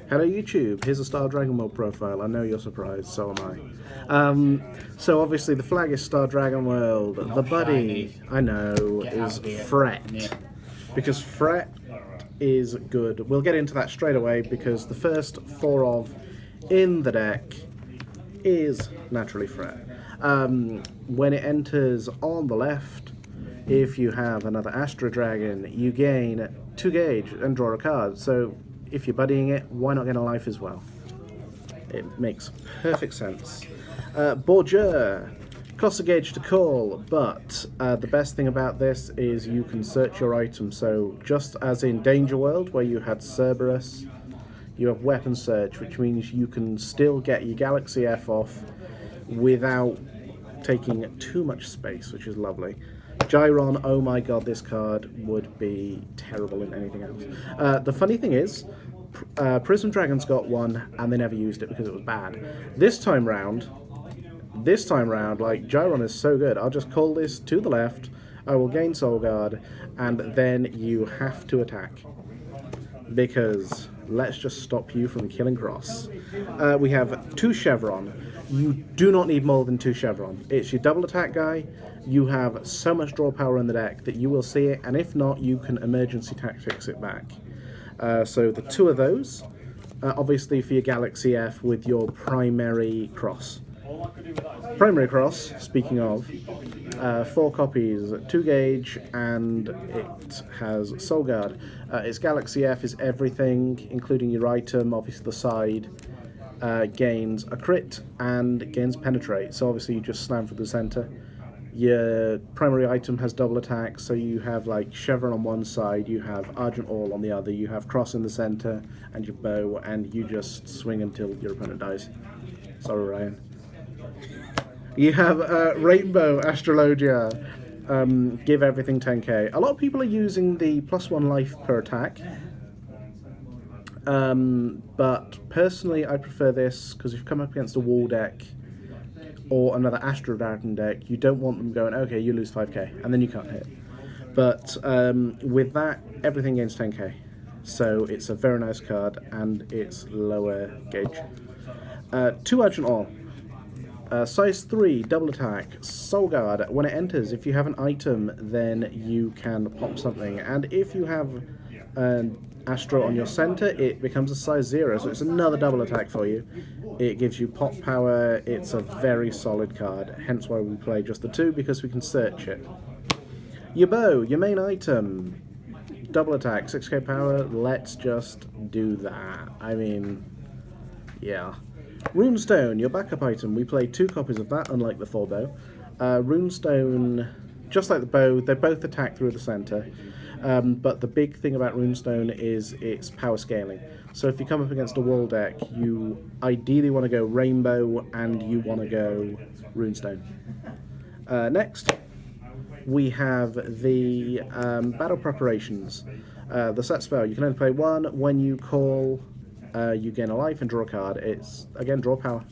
Hello YouTube, here's a Star Dragon World profile. I know you're surprised, so am I. So obviously the flag is Star Dragon World. The buddy, I know, is Fret. Because Fret is good. We'll get into that straight away because the first 4 of in the deck is naturally Fret. When it enters on the left, if you have another Astro Dragon, you gain 2 gauge and draw a card. So if you're buddying it, why not get a life as well? It makes perfect sense. Borgia costs a gauge to call, but the best thing about this is you can search your item. So just as in Danger World, where you had Cerberus, you have Weapon Search, which means you can still get your Galaxy F off without taking too much space, which is lovely. Gyron, oh my god, this card would be terrible in anything else. The funny thing is, Prism Dragons got one and they never used it because it was bad. This time round, like, Gyron is so good. I'll just call this to the left, I will gain Soul Guard, and then you have to attack. Because let's just stop you from killing Cross. We have 2 Chevron. You do not need more than 2 Chevron. It's your double attack guy. You have so much draw power in the deck that you will see it, and if not, you can emergency tactics it back. So the 2 of those, obviously for your Galaxy F with your primary cross. Primary cross, speaking of, 4 copies, 2 gauge, and it has Soul Guard. Its Galaxy F is everything, including your item, obviously the side, gains a crit and gains penetrate. So obviously you just slam for the center. Your primary item has double attack, so you have like Chevron on one side, you have Argent All on the other, you have Cross in the center, and your bow, and you just swing until your opponent dies. Sorry, Ryan. You have Rainbow Astrologia. Give everything 10k. A lot of people are using the +1 life per attack. But personally, I prefer this because if you come up against a wall deck or another Astro Dragon deck, you don't want them going, okay, you lose 5k, and then you can't hit. But with that, everything gains 10k. So it's a very nice card, and it's lower gauge. 2 Argent All. Size 3, double attack, Soul Guard. When it enters, if you have an item, then you can pop something. And if you have an Astro on your center, it becomes a size 0, so it's another double attack for you. It gives you pop power. It's a very solid card, hence why we play just the 2, because we can search it. Your bow, your main item, double attack, 6k power. Let's just do that. I mean, yeah. Runestone, your backup item. We play 2 copies of that, unlike the 4 bow. Runestone, just like the bow, they both attack through the center. But the big thing about Runestone is its power scaling. So if you come up against a wall deck, you ideally want to go Rainbow and you want to go Runestone. Next, we have the Battle Preparations. The set spell, you can only play 1. When you call, you gain a life and draw a card. It's, again, draw power.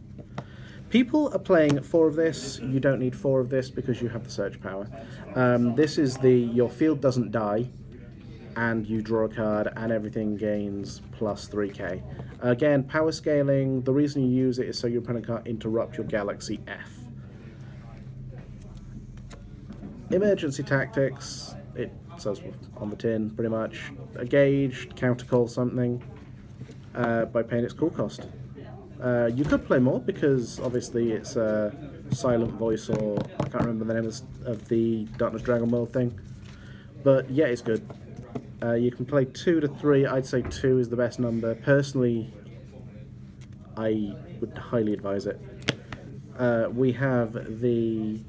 People are playing 4 of this. You don't need 4 of this because you have the search power. This is the, your field doesn't die, and you draw a card, and everything gains plus 3k. Again, power scaling, the reason you use it is so your opponent can't interrupt your Galaxy F. Emergency Tactics, it says on the tin, pretty much. A gauge, countercall something by paying its call cost. You could play more because obviously it's a Silent Voice, or I can't remember the name of the Darkness Dragon World thing. But yeah, it's good. You can play 2 to 3. I'd say 2 is the best number. Personally, I would highly advise it. We have the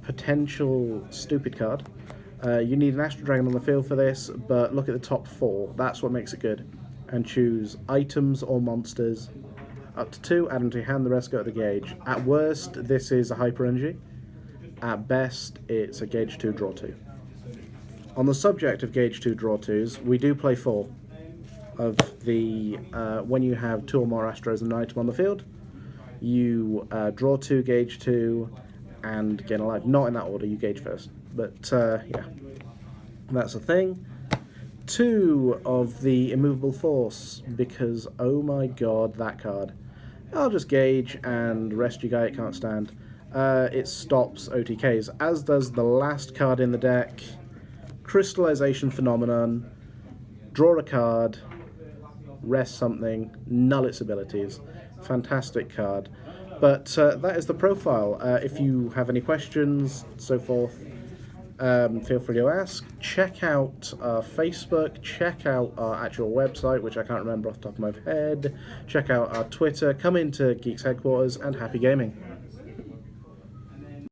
potential stupid card. You need an Astro Dragon on the field for this, but look at the top 4. That's what makes it good. And choose items or monsters. Up to 2, add them to your hand, the rest go to the gauge. At worst, this is a Hyper Energy. At best, it's a gauge 2, draw 2. On the subject of gauge 2, draw 2s, we do play 4 of the, when you have 2 or more Astros and an item on the field, you draw 2, gauge 2, and gain a life. Not in that order, you gauge first. But, yeah, that's a thing. 2 of the Immovable Force, because oh my god, that card. I'll just gauge and rest you guy, it can't stand. It stops OTKs, as does the last card in the deck, Crystallization Phenomenon. Draw a card, rest something, null its abilities. Fantastic card. But that is the profile. If you have any questions, so forth, feel free to ask. Check out our Facebook, check out our actual website, which I can't remember off the top of my head. Check out our Twitter, come into Geeks Headquarters, and happy gaming.